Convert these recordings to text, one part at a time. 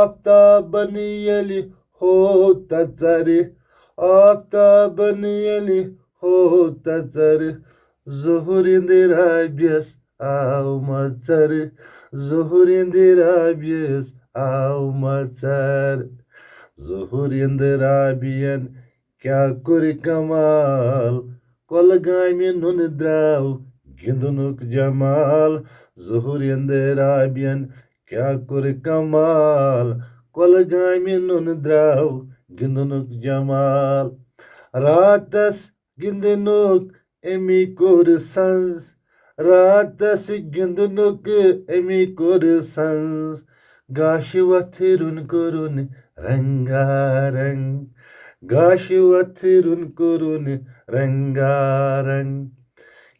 آفتابن ییٚلہِ ہوو تژرِ آفتابن ییٚلہِ ہوو تژرِ ظہوٗرِنٛدِ رابِیَس آو مَژر ظہوٗرِنٛدِ رابِیَس آو مَژر ظہوٗرِنٛدِ رابِیَن کیٛاہ کوٚر کمال کۄلگامہِ نُنہٕ درٛاو گِنٛدنُک جمال ظہوٗرِنٛدِ رابِیَن کیٛاہ کوٚر کمال کۄلگامہِ نُنہٕ درٛاو گِنٛدنُک جمال راتس گِنٛدنُک أمی کوٚر سنٛز راتس گِنٛدنُک أمی کوٚر سنٛز گاشہٕ وۄتھرُن کوٚرُن رنگارنگ گاشہٕ وۄتھرُن کوٚرُن رنگارنگ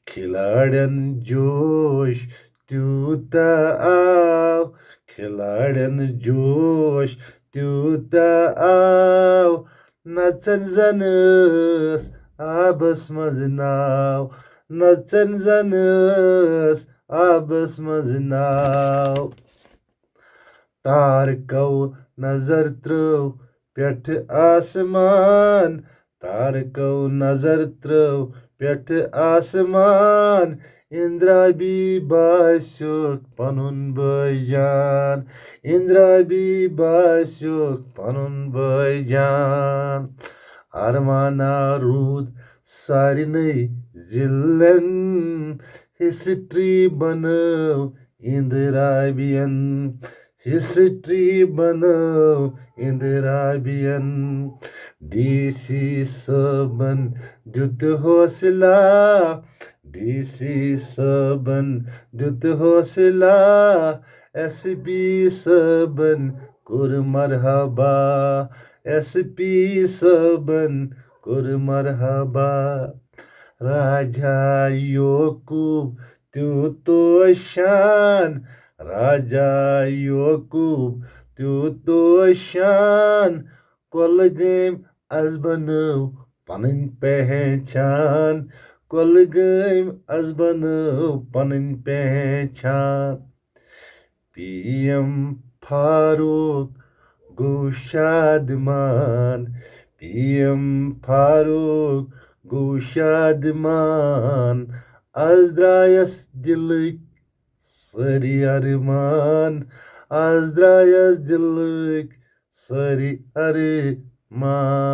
کھِلاڑٮ۪ن جوش تیوٗتاہ آو کھِلاڑٮ۪ن جوش تیوٗتاہ آو نژن زن ٲس آبس منٛز ناو نژن زن ٲس آبس منٛز ناو تارکو نظر ترٲو پٮ۪ٹھٕ آسمان تارکو نظر ترٲو پٮ۪ٹھٕ آسمان اِنٛدرابی باسیٚوکھ پنُن بٲے جان اِنٛدرابی باسیٚوکھ پنُن بٲے جان ارمانا روٗد سارنٕے ضِلعن ہسٹری بنٲو اِنٛدرابِین ہسٹری بنٲو اِنٛدرابِین ڈی سی صٲبن دیُت حوصلہٕ ڈی سی صٲبن دیُت حوصلہٕ ایس پی صٲبن کوٚر مرحبا ایس پی صٲبن کوٚر مرحبا راجا یعقوٗب تیوٗتاہ شان راجا یعقوٗب تیوٗتاہ شان کۄلگٲمۍ آز بنٲو پنٕنۍ پہچان کۄلگٲمۍ آز بنٲو پنٕنۍ پہچان پی ایم فاروق گوٚو شادمان پی ایم فاروق گوٚو شادمان آز درٛایس دِلٕکۍ سٲری ارمان آز درٛایس دِلٕکۍ سٲری ارمان